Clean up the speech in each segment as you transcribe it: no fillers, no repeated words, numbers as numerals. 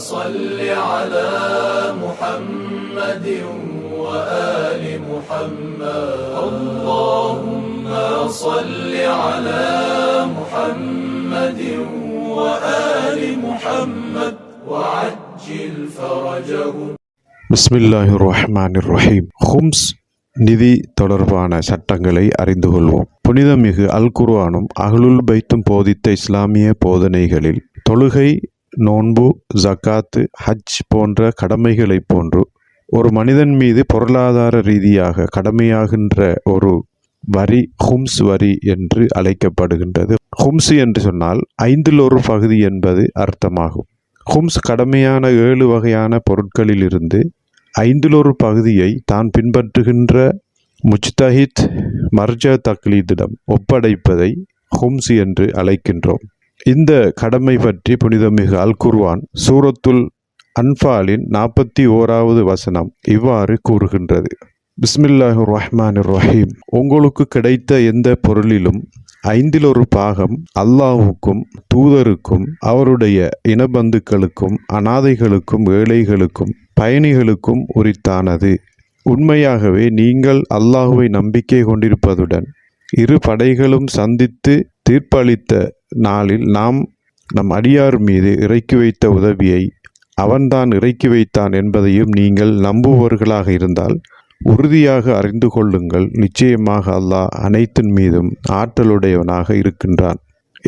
صل على محمد وآل محمد اللهم صل على محمد وآل محمد وعجل فرجهم. பிஸ்மில்லாஹிர் ரஹ்மானிர் ரஹீம். ஹும்ஸ் நிதி தொடர்பான சட்டங்களை அறிந்து கொள்வோம். புனிதமிகு அல் குர்ஆனும் அஹ்லுல் பைத்தும் போதித்த இஸ்லாமிய போதனைகளில் தொழுகை, நோன்பு, ஜகாத்து, ஹஜ் போன்ற கடமைகளைப் போன்று ஒரு மனிதன் மீது பொருளாதார ரீதியாக கடமையாகின்ற ஒரு வரி ஹும்ஸ் வரி என்று அழைக்கப்படுகின்றது. ஹும்ஸ் என்று சொன்னால் 1/5 பகுதி என்பது அர்த்தமாகும். ஹும்ஸ் கடமையான 7 வகையான பொருட்களில் இருந்து 1/5 பகுதியை தான் பின்பற்றுகின்ற முஜ்தஹித் மர்ஜ தக்லீதிடம் ஒப்படைப்பதை ஹும்ஸ் என்று அழைக்கின்றோம். இந்த கடமை பற்றி புனிதமிகு அல் குர்ஆன் சூரத்துல் அன்ஃபாலின் 41வது வசனம் இவ்வாறு கூறுகின்றது. பிஸ்மில்லாஹிர் ரஹ்மானிர் ரஹீம். உங்களுக்கு கிடைத்த எந்த பொருளிலும் 1/5 பாகம் அல்லாஹுக்கும் தூதருக்கும் அவருடைய இனபந்துக்களுக்கும் அனாதைகளுக்கும் ஏழைகளுக்கும் பயணிகளுக்கும் உரித்தானது. உண்மையாகவே நீங்கள் அல்லாஹுவை நம்பிக்கை கொண்டிருப்பதுடன் இரு படைகளும் சந்தித்து தீர்ப்பளித்த நாளில் நாம் நம் அடியார் மீது இறக்கி வைத்த உதவியை அவன்தான் இறக்கி வைத்தான் என்பதையும் நீங்கள் நம்புபவர்களாக இருந்தால் உறுதியாக அறிந்து கொள்ளுங்கள், நிச்சயமாக அல்லாஹ் அனைத்தின் மீதும் ஆற்றலுடையவனாக இருக்கின்றான்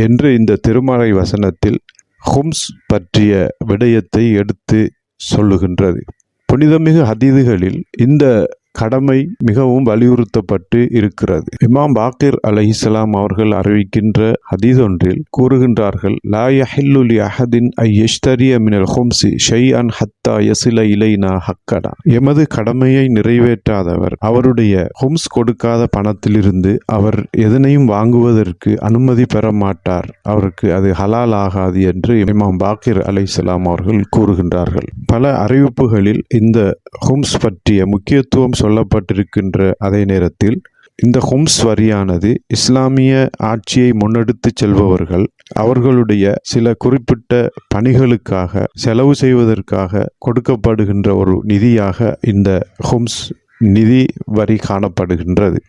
என்று இந்த திருமறை வசனத்தில் ஹும்ஸ் பற்றிய விடயத்தை எடுத்து சொல்லுகின்றது. புனிதமிகு ஹதீதுகளில் இந்த கடமை மிகவும் வலியுறுத்தப்பட்டு இருக்கிறது. இமாம் பாக்கிர் அலைஹிஸ்ஸலாம் அவர்கள் அறிவிக்கின்ற ஹதீஸ் ஒன்றில் கூறுகின்றார்கள், லா யஹில்லு லி அஹதின் ஐ யஷ்தரிய மினல் ஹும்ஸி ஷைஅன் ஹத்தா யஸில இலைனா ஹக்கனா. எமது கடமையை நிறைவேற்றாதவர் அவருடைய ஹும்ஸ் கொடுக்காத பணத்திலிருந்து அவர் எதனையும் வாங்குவதற்கு அனுமதி பெற மாட்டார், அவருக்கு அது ஹலால் ஆகாது என்று இமாம் பாக்கிர் அலைஹிஸ்ஸலாம் அவர்கள் கூறுகின்றார்கள். பல அறிவிப்புகளில் இந்த ஹும்ஸ் பற்றிய முக்கியத்துவம் சொல்லப்பட்டிருக்கின்ற அதே நேரத்தில் இந்த ஹும்ஸ் வரியானது இஸ்லாமிய ஆட்சியை முன்னெடுத்து செல்பவர்கள் அவர்களுடைய சில குறிப்பிட்ட பணிகளுக்காக செலவு செய்வதற்காக கொடுக்கப்படுகின்ற ஒரு நிதியாக இந்த ஹும்ஸ் நிதி வரி காணப்படுகின்றது.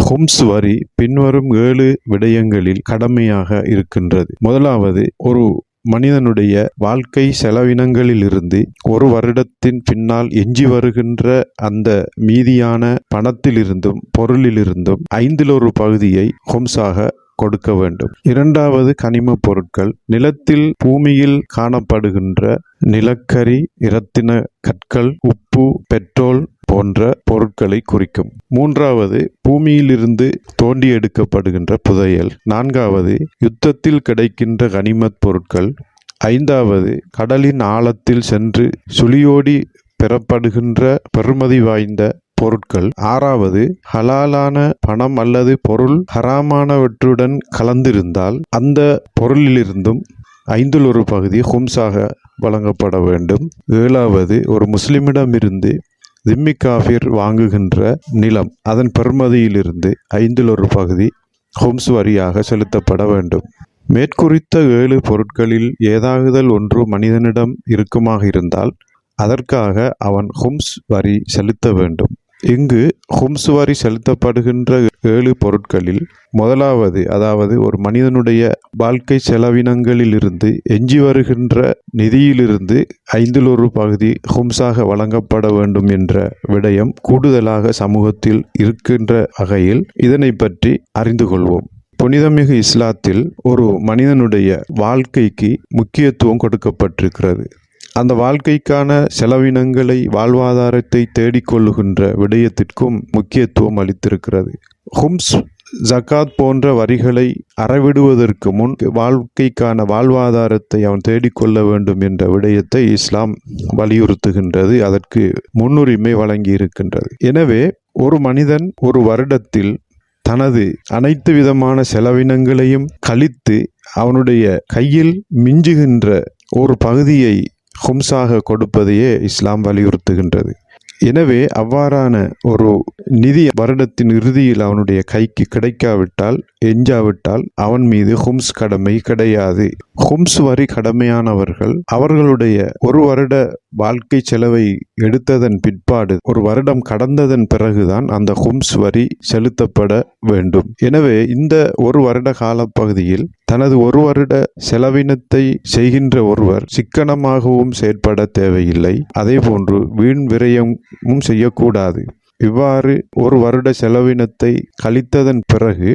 ஹும்ஸ் வரி பின்வரும் 7 விடயங்களில் கடமையாக இருக்கின்றது. முதலாவது, ஒரு மனிதனுடைய வாழ்க்கை செலவினங்களிலிருந்து ஒரு வருடத்தின் பின்னால் எஞ்சி வருகின்ற அந்த மீதியான பணத்திலிருந்தும் பொருளிலிருந்தும் 1/5 பகுதியை ஹும்ஸாக கொடுக்க வேண்டும். இரண்டாவது, கனிம பொருட்கள், நிலத்தில் பூமியில் காணப்படுகின்ற நிலக்கரி, இரத்தின கற்கள், உப்பு, பெட்ரோல் போன்ற பொருட்களை குறிக்கும். மூன்றாவது, பூமியிலிருந்து தோண்டி எடுக்கப்படுகின்ற புதையல். நான்காவது, யுத்தத்தில் கிடைக்கின்ற கனிமத் பொருட்கள். ஐந்தாவது, கடலின் ஆழத்தில் சென்று சுழியோடி பெறப்படுகின்ற பெறுமதி வாய்ந்த பொருட்கள். ஆறாவது, ஹலாலான பணம் அல்லது பொருள் ஹராமானவற்றுடன் கலந்திருந்தால் அந்த பொருளிலிருந்தும் 1/5 பகுதி ஹும்ஸாக வழங்கப்பட வேண்டும். ஏழாவது, ஒரு முஸ்லிமிடமிருந்து திம்மி காஃபிர் வாங்குகின்ற நிலம், அதன் பெறுமதியிலிருந்து 1/5 பகுதி ஹும்ஸ் வரியாக செலுத்தப்பட வேண்டும். மேற்குறித்த 7 பொருட்களில் ஏதாகுதல் ஒன்று மனிதனிடம் இருக்குமாக இருந்தால் அதற்காக அவன் ஹும்ஸ் வரி செலுத்த வேண்டும். இங்கு ஹும்ஸ் வரி செலுத்தப்படுகின்ற 7 பொருட்களில் முதலாவது, அதாவது ஒரு மனிதனுடைய வாழ்க்கை செலவினங்களிலிருந்து எஞ்சி வருகின்ற நிதியிலிருந்து 1/5 பகுதி ஹும்ஸாக வழங்கப்பட வேண்டும் என்ற விடயம் கூடுதலாக சமூகத்தில் இருக்கின்ற வகையில் இதனை பற்றி அறிந்து கொள்வோம். புனிதமிகு இஸ்லாத்தில் ஒரு மனிதனுடைய வாழ்க்கைக்கு முக்கியத்துவம் கொடுக்கப்பட்டிருக்கிறது. அந்த வாழ்க்கைக்கான செலவினங்களை, வாழ்வாதாரத்தை தேடிக்கொள்ளுகின்ற விடயத்திற்கும் முக்கியத்துவம் அளித்திருக்கிறது. ஹும்ஸ், ஜகாத் போன்ற வரிகளை அறவிடுவதற்கு முன் வாழ்க்கைக்கான வாழ்வாதாரத்தை அவன் தேடிக்கொள்ள வேண்டும் என்ற விடயத்தை இஸ்லாம் வலியுறுத்துகின்றது, அதற்கு முன்னுரிமை வழங்கி இருக்கின்றது. எனவே ஒரு மனிதன் ஒரு வருடத்தில் தனது அனைத்து விதமான செலவினங்களையும் கழித்து அவனுடைய கையில் மிஞ்சுகின்ற ஒரு பகுதியை ஹும்ஸாக கொடுப்பதையே இஸ்லாம் வலியுறுத்துகின்றது. எனவே அவ்வாறான ஒரு நிதி வருடத்தின் இறுதியில் அவனுடைய கைக்கு கிடைக்காவிட்டால், எஞ்சாவிட்டால் அவன் மீது ஹும்ஸ் கடமை கிடையாது. ஹும்ஸ் வரி கடமையானவர்கள் அவர்களுடைய ஒரு வருட வாழ்க்கை செலவை எடுத்ததன் பிற்பாடு, ஒரு வருடம் கடந்ததன் பிறகுதான் அந்த ஹும்ஸ் வரி செலுத்தப்பட வேண்டும். எனவே இந்த ஒரு வருட காலப்பகுதியில் தனது ஒரு வருட செலவினத்தை செய்கின்ற ஒருவர் சிக்கனமாகவும் செயற்பட தேவையில்லை. அதே போன்று வீண் விரயமும் செய்யக்கூடாது. இவ்வாறு ஒரு வருட செலவினத்தை கழித்ததன் பிறகு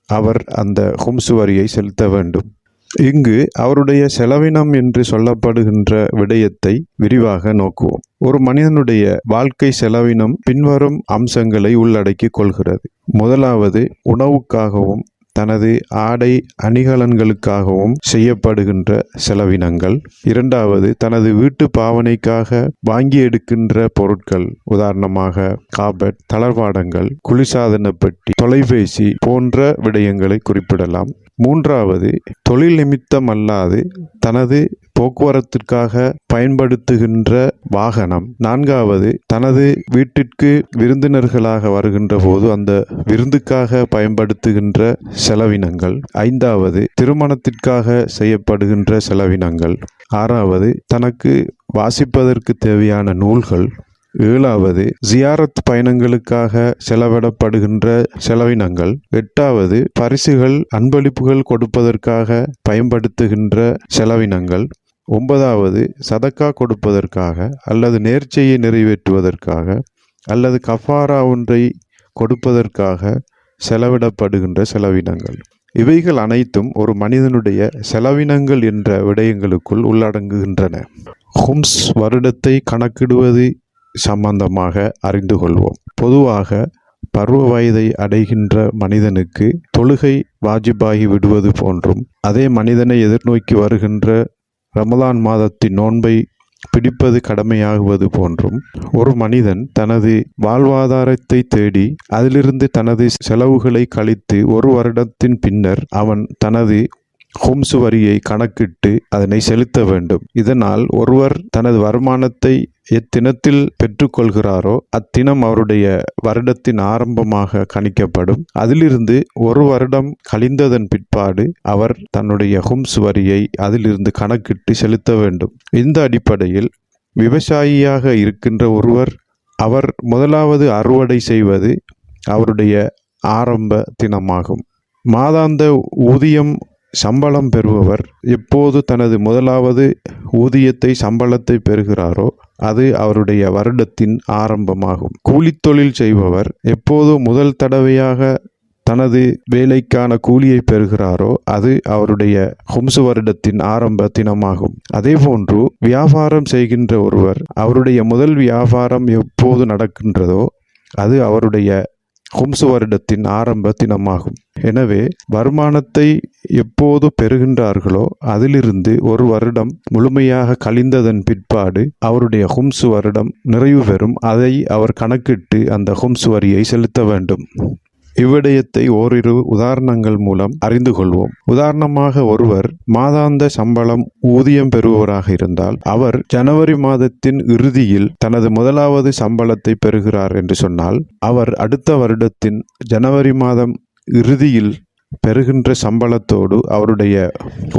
அவர் அந்த ஹும்ஸ் வரியை செலுத்த வேண்டும். இங்கு அவருடைய செலவினம் என்று சொல்லப்படுகின்ற விடயத்தை விரிவாக நோக்குவோம். ஒரு மனிதனுடைய வாழ்க்கை செலவினம் பின்வரும் அம்சங்களை உள்ளடக்கிக் கொள்கிறது. முதலாவது, உணவுக்காகவும் தனது ஆடை அணிகலன்களுக்காகவும் செய்யப்படுகின்ற செலவினங்கள். இரண்டாவது, தனது வீட்டு பாவனைக்காக வாங்கி எடுக்கின்ற பொருட்கள், உதாரணமாக காபட், தளர்வாடங்கள், குளிர்சாதன பெட்டி, தொலைபேசி போன்ற விடயங்களை குறிப்பிடலாம். மூன்றாவது, தொழில் நிமித்தம் அல்லாது தனது போக்குவரத்திற்காக பயன்படுத்துகின்ற வாகனம். நான்காவது, தனது வீட்டிற்கு விருந்தினர்களாக வருகின்ற போது அந்த விருந்துக்காக பயன்படுத்துகின்ற செலவினங்கள். ஐந்தாவது, திருமணத்திற்காக செய்யப்படுகின்ற செலவினங்கள். ஆறாவது, தனக்கு வாசிப்பதற்கு தேவையான நூல்கள். ஏழாவது, ஜியாரத் பயணங்களுக்காக செலவிடப்படுகின்ற செலவினங்கள். எட்டாவது, பரிசுகள், அன்பளிப்புகள் கொடுப்பதற்காக பயன்படுத்துகின்ற செலவினங்கள். ஒன்பதாவது, சதக்கா கொடுப்பதற்காக அல்லது நேர்ச்சையை நிறைவேற்றுவதற்காக அல்லது கஃபாரா ஒன்றை கொடுப்பதற்காக செலவிடப்படுகின்ற செலவினங்கள். இவைகள் அனைத்தும் ஒரு மனிதனுடைய செலவினங்கள் என்ற விடயங்களுக்குள் உள்ளடங்குகின்றன. ஹும்ஸ் வருடத்தை கணக்கிடுவது சம்பந்தமாக அறிந்து கொள்வோம். பொதுவாக பருவ வயதை அடைகின்ற மனிதனுக்கு தொழுகை வாஜிபாகி விடுவது போன்றும், அதே மனிதனை எதிர்நோக்கி வருகின்ற ரமலான் மாதத்தின் நோன்பை பிடிப்பது கடமையாகுவது போன்றும், ஒரு மனிதன் தனது வாழ்வாதாரத்தை தேடி அதிலிருந்து தனது செலவுகளை கழித்து ஒரு வருடத்தின் பின்னர் அவன் தனது ஹும்ஸ் வரியை கணக்கிட்டு அதனை செலுத்த வேண்டும். இதனால் ஒருவர் தனது வருமானத்தை எத்தினத்தில் பெற்றுக்கொள்கிறாரோ அத்தினம் அவருடைய வருடத்தின் ஆரம்பமாக கணிக்கப்படும். அதிலிருந்து ஒரு வருடம் கழிந்ததன் பிற்பாடு அவர் தன்னுடைய ஹும்ஸ் வரியை அதிலிருந்து கணக்கிட்டு செலுத்த வேண்டும். இந்த அடிப்படையில் விவசாயியாக இருக்கின்ற ஒருவர், அவர் முதலாவது அறுவடை செய்வது அவருடைய ஆரம்ப தினமாகும். மாதாந்த ஊதியம் சம்பளம் பெறுபவர் எப்போது தனது முதலாவது ஊதியத்தை, சம்பளத்தை பெறுகிறாரோ அது அவருடைய வருடத்தின் ஆரம்பமாகும். கூலித்தொழில் செய்பவர் எப்போது முதல் தடவையாக தனது வேலைக்கான கூலியை பெறுகிறாரோ அது அவருடைய ஹும்ஸ் வருடத்தின் ஆரம்ப தினமாகும். அதேபோன்று வியாபாரம் செய்கின்ற ஒருவர் அவருடைய முதல் வியாபாரம் எப்போது நடக்கின்றதோ அது அவருடைய ஹும்ஸ் வருடத்தின் ஆரம்ப தினமாகும். எனவே வருமானத்தை எப்போது பெறுகின்றார்களோ அதிலிருந்து ஒரு வருடம் முழுமையாக கழிந்ததன் பிற்பாடு அவருடைய ஹும்ஸ் வருடம் நிறைவு பெறும். அதை அவர் கணக்கிட்டு அந்த ஹும்ஸ் வரியை செலுத்த வேண்டும். இவ்விடயத்தை ஓரிரு உதாரணங்கள் மூலம் அறிந்து கொள்வோம். உதாரணமாக, ஒருவர் மாதாந்த சம்பளம் ஊதியம் பெறுபவராக இருந்தால் அவர் ஜனவரி மாதத்தின் இறுதியில் தனது முதலாவது சம்பளத்தை பெறுகிறார் என்று சொன்னால், அவர் அடுத்த வருடத்தின் ஜனவரி மாதம் இறுதியில் பெறுகின்ற சம்பளத்தோடு அவருடைய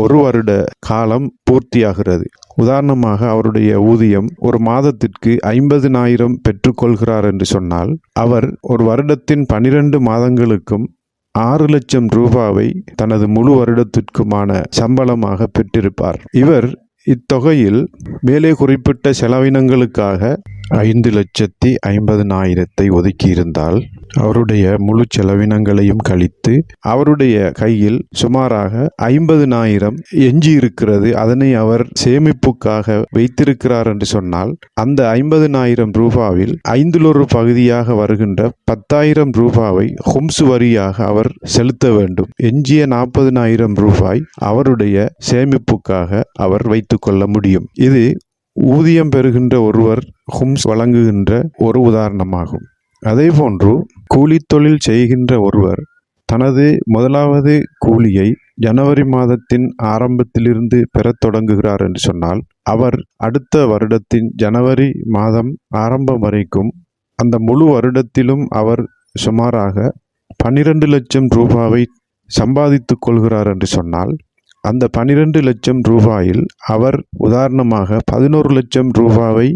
ஒரு வருட காலம் பூர்த்தியாகிறது. உதாரணமாக, அவருடைய ஊதியம் ஒரு மாதத்திற்கு 50,000 பெற்றுக்கொள்கிறார் என்று சொன்னால், அவர் ஒரு வருடத்தின் 12 மாதங்களுக்கும் 6 லட்சம் ரூபாவை தனது முழு வருடத்திற்குமான சம்பளமாக பெற்றிருப்பார். இவர் இத்தொகையில் மேலே குறிப்பிட்ட செலவினங்களுக்காக 5,50,000 ஒதுக்கியிருந்தால் அவருடைய முழு செலவினங்களையும் கழித்து அவருடைய கையில் சுமாராக 50,000 எஞ்சி இருக்கிறது. அதனை அவர் சேமிப்புக்காக வைத்திருக்கிறார் என்று சொன்னால், அந்த 50,000 ரூபாவில் 5 பகுதியாக வருகின்ற 10,000 ரூபாவை ஹும்ஸ் வரியாக அவர் செலுத்த வேண்டும். எஞ்சிய 40,000 ரூபாய் அவருடைய சேமிப்புக்காக அவர் வைத்துக் கொள்ள முடியும். இது ஊதியம் பெறுகின்ற ஒருவர் ஹும்ஸ் வழங்குகின்ற ஒரு உதாரணமாகும். அதேபோன்று கூலித்தொழில் செய்கின்ற ஒருவர் தனது முதலாவது கூலியை ஜனவரி மாதத்தின் ஆரம்பத்திலிருந்து பெறத் தொடங்குகிறார் என்று சொன்னால், அவர் அடுத்த வருடத்தின் ஜனவரி மாதம் ஆரம்பம் வரைக்கும் அந்த முழு வருடத்திலும் அவர் சுமாராக 12 லட்சம் ரூபாவை சம்பாதித்துக் கொள்கிறார் என்று சொன்னால், அந்த 12 லட்சம் ரூபாயில் அவர் உதாரணமாக 11 லட்சம் ரூபாவை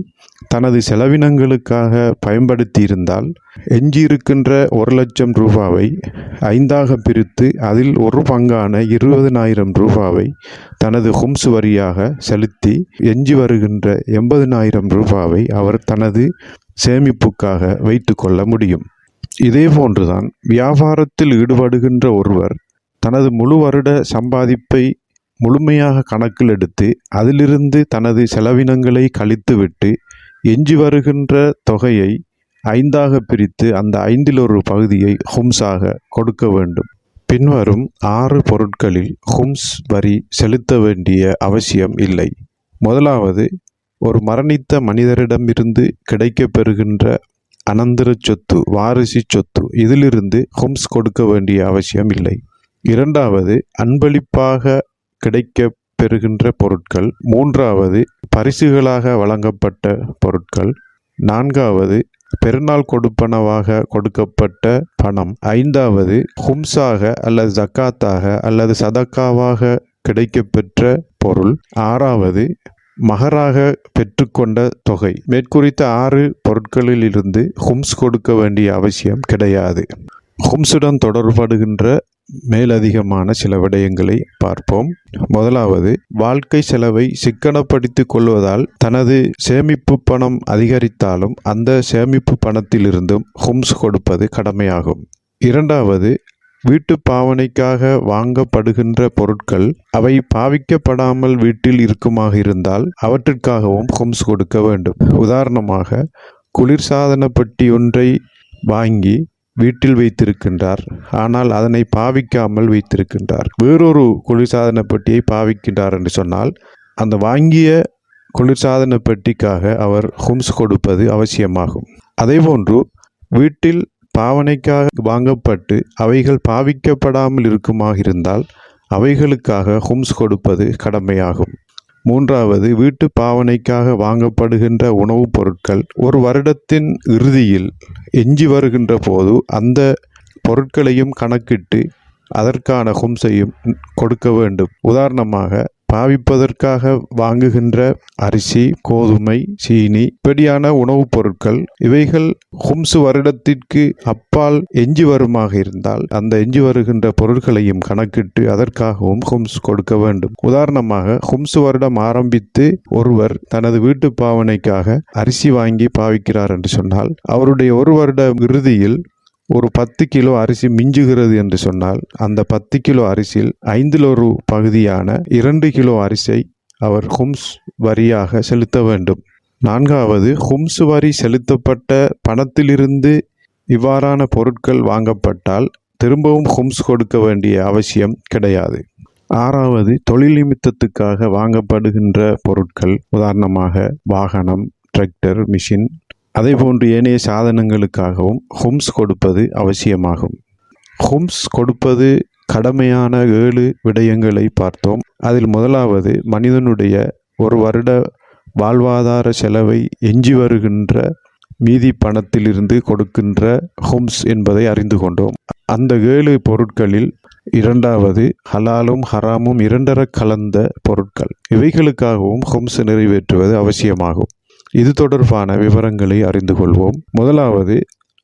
தனது செலவினங்களுக்காக பயன்படுத்தி இருந்தால், எஞ்சியிருக்கின்ற 1 லட்சம் ரூபாவை 5ஆக பிரித்து அதில் ஒரு பங்கான 20,000 ரூபாவை தனது ஹும்ஸ் வரியாக செலுத்தி எஞ்சி வருகின்ற 80,000 ரூபாவை அவர் தனது சேமிப்புக்காக வைத்து கொள்ள முடியும். இதே போன்றுதான் வியாபாரத்தில் ஈடுபடுகின்ற ஒருவர் தனது முழு வருட சம்பாதிப்பை முழுமையாக கணக்கில் எடுத்து அதிலிருந்து தனது செலவினங்களை கழித்துவிட்டு எஞ்சி வருகின்ற தொகையை 5ஆக பிரித்து அந்த 5இல் ஒரு பகுதியை ஹும்ஸாக கொடுக்க வேண்டும். பின்வரும் 6 பொருட்களில் ஹும்ஸ் வரி செலுத்த வேண்டிய அவசியம் இல்லை. முதலாவது, ஒரு மரணித்த மனிதரிடமிருந்து கிடைக்கப் பெறுகின்ற அனந்தர சொத்து, வாரிசு சொத்து, இதிலிருந்து ஹும்ஸ் கொடுக்க வேண்டிய அவசியம் இல்லை. இரண்டாவது, அன்பளிப்பாக கிடைக்க பெறுகின்ற பொருட்கள். மூன்றாவது, பரிசுகளாக வழங்கப்பட்ட பொருட்கள். நான்காவது, பெருநாள் கொடுப்பனவாக கொடுக்கப்பட்ட பணம். ஐந்தாவது, ஹும்ஸாக அல்லது ஜக்காத்தாக அல்லது சதக்காவாக கிடைக்கப்பெற்ற பொருள். ஆறாவது, மகராக பெற்றுக்கொண்ட தொகை. மேற்குறித்த 6 பொருட்களில் இருந்து ஹும்ஸ் கொடுக்க வேண்டிய அவசியம் கிடையாது. ஹும்ஸுடன் தொடர்படுகின்ற மேலதிகமான சில விடயங்களை பார்ப்போம். முதலாவது, வாழ்க்கை செலவை சிக்கனப்படுத்திக் கொள்வதால் தனது சேமிப்பு பணம் அதிகரித்தாலும் அந்த சேமிப்பு பணத்திலிருந்தும் ஹும்ஸ் கொடுப்பது கடமையாகும். இரண்டாவது, வீட்டு பாவனைக்காக வாங்கப்படுகின்ற பொருட்கள் அவை பாவிக்கப்படாமல் வீட்டில் இருக்குமாக இருந்தால் அவற்றிற்காகவும் ஹும்ஸ் கொடுக்க வேண்டும். உதாரணமாக, குளிர்சாதன பெட்டி ஒன்றை வாங்கி வீட்டில் வைத்திருக்கின்றார், ஆனால் அதனை பாவிக்காமல் வைத்திருக்கின்றார். வேறொரு குளிர்சாதன பெட்டியை பாவிக்கின்றார் என்று சொன்னால், அந்த வாங்கிய குளிர்சாதன பெட்டிக்காக அவர் ஹும்ஸ் கொடுப்பது அவசியமாகும். அதேபோன்று வீட்டில் பாவனைக்காக வாங்கப்பட்டு அவைகள் பாவிக்கப்படாமல் இருக்குமாக இருந்தால் அவைகளுக்காக ஹும்ஸ் கொடுப்பது கடமையாகும். மூன்றாவது, வீட்டு பாவனைக்காக வாங்கப்படுகின்ற உணவுப் பொருட்கள் ஒரு வருடத்தின் இறுதியில் எஞ்சி வருகின்ற போது அந்த பொருட்களையும் கணக்கிட்டு அதற்கான ஹும்ஸையும் கொடுக்க வேண்டும். உதாரணமாக, பாவிப்பதற்காக வாங்குகின்ற அரிசி, கோதுமை, சீனி இப்படியான உணவுப் பொருட்கள் இவைகள் ஹும்ஸ் வருடத்திற்கு அப்பால் எஞ்சி வருமாக இருந்தால் அந்த எஞ்சி வருகின்ற பொருட்களையும் கணக்கிட்டு அதற்காகவும் ஹும்ஸ் கொடுக்க வேண்டும். உதாரணமாக, ஹும்ஸ் வருடம் ஆரம்பித்து ஒருவர் தனது வீட்டு பாவனைக்காக அரிசி வாங்கி பாவிக்கிறார் என்று சொன்னால், அவருடைய ஒரு வருட இறுதியில் ஒரு 10 கிலோ அரிசி மிஞ்சுகிறது என்று சொன்னால், அந்த 10 கிலோ அரிசியில் 5இல் ஒரு பகுதியான 2 கிலோ அரிசியை அவர் ஹும்ஸ் வரியாக செலுத்த வேண்டும். நான்காவது, ஹும்ஸ் வரி செலுத்தப்பட்ட பணத்திலிருந்து இவ்வாறான பொருட்கள் வாங்கப்பட்டால் திரும்பவும் ஹும்ஸ் கொடுக்க வேண்டிய அவசியம் கிடையாது. ஆறாவது, தொழில் நிமித்தத்துக்காக வாங்கப்படுகின்ற பொருட்கள். உதாரணமாக, வாகனம், டிராக்டர், மிஷின், அதேபோன்று ஏனைய சாதனங்களுக்காகவும் ஹும்ஸ் கொடுப்பது அவசியமாகும். ஹும்ஸ் கொடுப்பது கடமையான 7 விடயங்களை பார்த்தோம். அதில் முதலாவது, மனிதனுடைய ஒரு வருட வாழ்வாதார செலவை எஞ்சி வருகின்ற மீதி பணத்திலிருந்து கொடுக்கின்ற ஹும்ஸ் என்பதை அறிந்து கொண்டோம். அந்த 7 பொருட்களில் இரண்டாவது, ஹலாலும் ஹராமும் 2 கலந்த பொருட்கள். இவைகளுக்காகவும் ஹும்ஸ் நிறைவேற்றுவது அவசியமாகும். இது தொடர்பான விவரங்களை அறிந்து கொள்வோம். முதலாவது,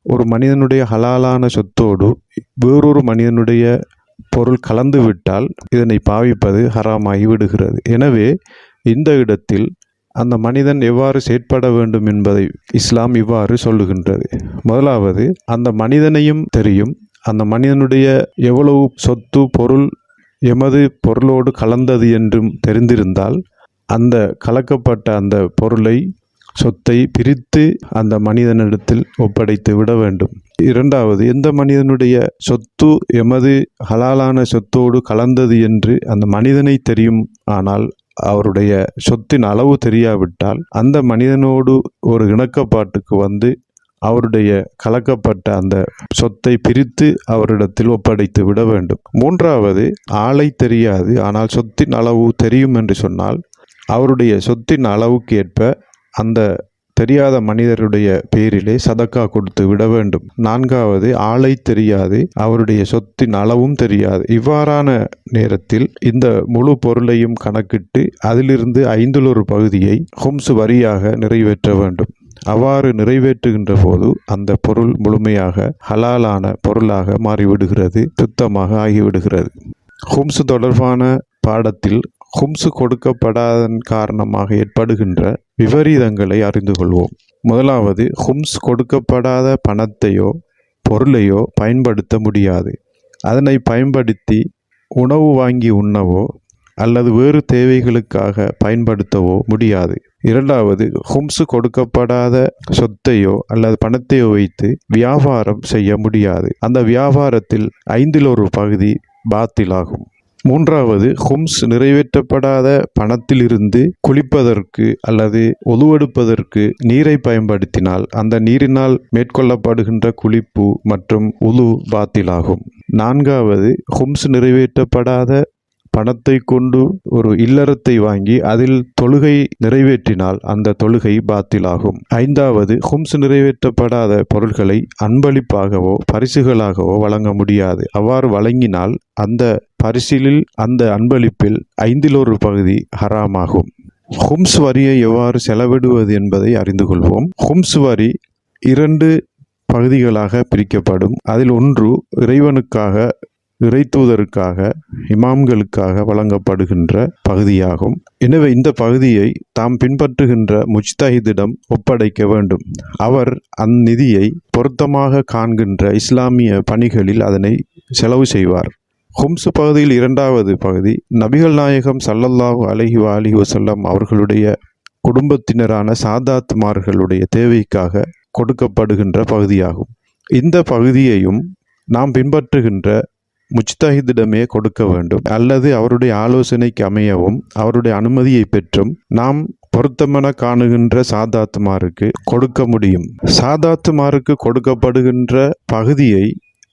ஒரு மனிதனுடைய ஹலாலான சொத்தோடு வேறொரு மனிதனுடைய பொருள் கலந்து விட்டால் இதனை பாவிப்பது ஹராமாகி விடுகிறது. எனவே இந்த இடத்தில் அந்த மனிதன் எவ்வாறு செயற்பட வேண்டும் என்பதை இஸ்லாம் இவ்வாறு சொல்லுகின்றது. முதலாவது, அந்த மனிதனையும் தெரியும், அந்த மனிதனுடைய எவ்வளவு சொத்து பொருள் எமது பொருளோடு கலந்தது என்றும் தெரிந்திருந்தால் அந்த கலக்கப்பட்ட அந்த பொருளை, சொத்தை பிரித்து அந்த மனிதனிடத்தில் ஒப்படைத்து விட வேண்டும். இரண்டாவது, எந்த மனிதனுடைய சொத்து எமது ஹலாலான சொத்தோடு கலந்தது என்று அந்த மனிதனை தெரியும், ஆனால் அவருடைய சொத்தின் அளவு தெரியாவிட்டால் அந்த மனிதனோடு ஒரு இணக்கப்பாட்டுக்கு வந்து அவருடைய கலக்கப்பட்ட அந்த சொத்தை பிரித்து அவரிடத்தில் ஒப்படைத்து விட வேண்டும். மூன்றாவது, ஆளை தெரியாது ஆனால் சொத்தின் அளவு தெரியும் என்று சொன்னால் அவருடைய சொத்தின் அளவுக்கு ஏற்ப அந்த தெரியாத மனிதருடைய பேரிலே சதக்கா கொடுத்து விட வேண்டும். 4வது, ஆளை தெரியாது, அவருடைய சொத்தின் அளவும் தெரியாது. இவ்வாறான நேரத்தில் இந்த முழு பொருளையும் கணக்கிட்டு அதிலிருந்து 5 பகுதியை ஹும்ஸ் வரியாக நிறைவேற்ற வேண்டும். அவ்வாறு நிறைவேற்றுகின்ற போது அந்த பொருள் முழுமையாக ஹலாலான பொருளாக மாறிவிடுகிறது, சுத்தமாக ஆகிவிடுகிறது. ஹும்ஸ் தொடர்பான பாடத்தில் ஹும்ஸ் கொடுக்கப்படாதன் காரணமாக ஏற்படுகின்ற விபரீதங்களை அறிந்து கொள்வோம். முதலாவது, ஹும்ஸ் கொடுக்கப்படாத பணத்தையோ பொருளையோ பயன்படுத்த முடியாது. அதனை பயன்படுத்தி உணவு வாங்கி உண்ணவோ அல்லது வேறு தேவைகளுக்காக பயன்படுத்தவோ முடியாது. 2வது, ஹும்ஸ் கொடுக்கப்படாத சொத்தையோ அல்லது பணத்தையோ வைத்து வியாபாரம் செய்ய முடியாது. அந்த வியாபாரத்தில் 5 பகுதி பாத்திலாகும். 3வது, ஹும்ஸ் நிறைவேற்றப்படாத பணத்திலிருந்து குளிப்பதற்கு அல்லது உதுவெடுப்பதற்கு நீரை பயன்படுத்தினால் அந்த நீரினால் மேற்கொள்ளப்படுகின்ற குளிப்பு மற்றும் உது பாத்திலாகும். 4வது, ஹும்ஸ் நிறைவேற்றப்படாத பணத்தை கொண்டு ஒரு இல்லறத்தை வாங்கி அதில் தொழுகை நிறைவேற்றினால் அந்த தொழுகை பாத்திலாகும். 5வது, ஹும்ஸ் நிறைவேற்றப்படாத பொருள்களை அன்பளிப்பாகவோ பரிசுகளாகவோ வழங்க முடியாது. அவ்வாறு வழங்கினால் அந்த பரிசிலில் அந்த அன்பளிப்பில் 5 பகுதி ஹராமாகும். ஹும்ஸ் வரியை எவ்வாறு செலவிடுவது என்பதை அறிந்து கொள்வோம். ஹும்ஸ் வரி 2 பகுதிகளாக பிரிக்கப்படும். அதில் ஒன்று இறைவனுக்காக, இறை தூதருக்காக, இமாம்களுக்காக வழங்கப்படுகின்ற பகுதியாகும். எனவே இந்த பகுதியை தாம் பின்பற்றுகின்ற முஜ்தஹிதிடம் ஒப்படைக்க வேண்டும். அவர் அந்நிதியை பொருத்தமாக காண்கின்ற இஸ்லாமிய பணிகளில் அதனை செலவு செய்வார். ஹும்ஸ் பகுதியில் 2வது பகுதி நபிகள் நாயகம் ஸல்லல்லாஹு அலைஹி வஸல்லம் அவர்களுடைய குடும்பத்தினரான சாதாத்மார்களுடைய தேவைக்காக கொடுக்கப்படுகின்ற பகுதியாகும். இந்த பகுதியையும் நாம் பின்பற்றுகின்ற முஜ்தஹிதிடமே கொடுக்க வேண்டும், அல்லது அவருடைய ஆலோசனைக்கு அமையவும் அவருடைய அனுமதியை பெற்றும் நாம் பொருத்தமென காணுகின்ற சாதாத்துமாருக்கு கொடுக்க முடியும். சாதாத்துமாருக்கு கொடுக்கப்படுகின்ற பகுதியை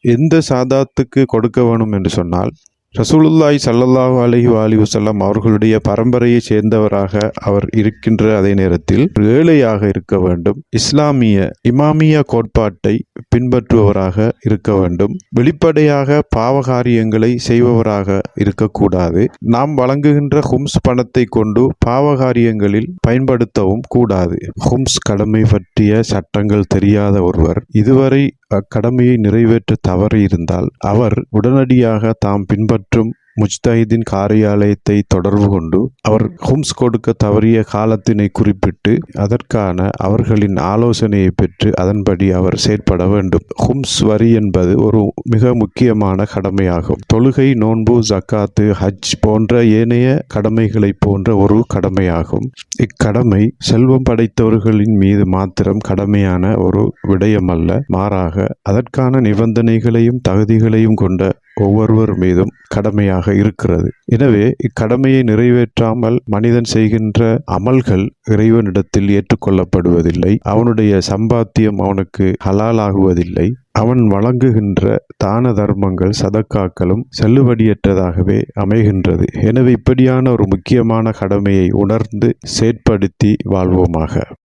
எந்த சாதாத்துக்கு கொடுக்க வேணும் என்று சொன்னால், ரசூலுல்லாஹி ஸல்லல்லாஹு அலைஹி வஸல்லம் அவர்களுடைய பரம்பரையை சேர்ந்தவராக அவர் இருக்கின்ற அதே நேரத்தில் ஏழையாக இருக்க வேண்டும், இஸ்லாமிய இமாமிய கோட்பாட்டை பின்பற்றுபவராக இருக்க வேண்டும், வெளிப்படையாக பாவகாரியங்களை செய்பவராக இருக்கக்கூடாது, நாம் வழங்குகின்ற ஹும்ஸ் பணத்தை கொண்டு பாவகாரியங்களில் பயன்படுத்தவும் கூடாது. ஹும்ஸ் கடமை பற்றிய சட்டங்கள் தெரியாத ஒருவர் இதுவரை அக்கடமையை நிறைவேற்ற தவறி இருந்தால் அவர் உடனடியாக தாம் பின்பற்றும் முஜ்தஹிதின் காரியாலயத்தை தொடர்பு கொண்டு அவர் ஹும்ஸ் கொடுக்க தவறிய காலத்தினை குறிப்பிட்டு அதற்கான அவர்களின் ஆலோசனையை பெற்று அதன்படி அவர் செயற்பட வேண்டும். ஹும்ஸ் வரி என்பது ஒரு மிக முக்கியமான கடமையாகும். தொழுகை, நோன்பு, ஜக்காத்து, ஹஜ் போன்ற ஏனைய கடமைகளை போன்ற ஒரு கடமையாகும். இக்கடமை செல்வம் படைத்தவர்களின் மீது மாத்திரம் கடமையான ஒரு விடயமல்ல, மாறாக அதற்கான நிபந்தனைகளையும் தகுதிகளையும் கொண்ட ஒவ்வொருவர் மீதும் கடமையாக இருக்கிறது. எனவே இக்கடமையை நிறைவேற்றாமல் மனிதன் செய்கின்ற அமல்கள் இறைவனிடத்தில் ஏற்றுக்கொள்ளப்படுவதில்லை. அவனுடைய சம்பாத்தியம் அவனுக்கு ஹலாலாகுவதில்லை. அவன் வழங்குகின்ற தான தர்மங்கள், சதக்காக்களும் செல்லுபடியற்றதாகவே அமைகின்றது. எனவே இப்படியான ஒரு முக்கியமான கடமையை உணர்ந்து செயற்படுத்தி வாழ்வோமாக.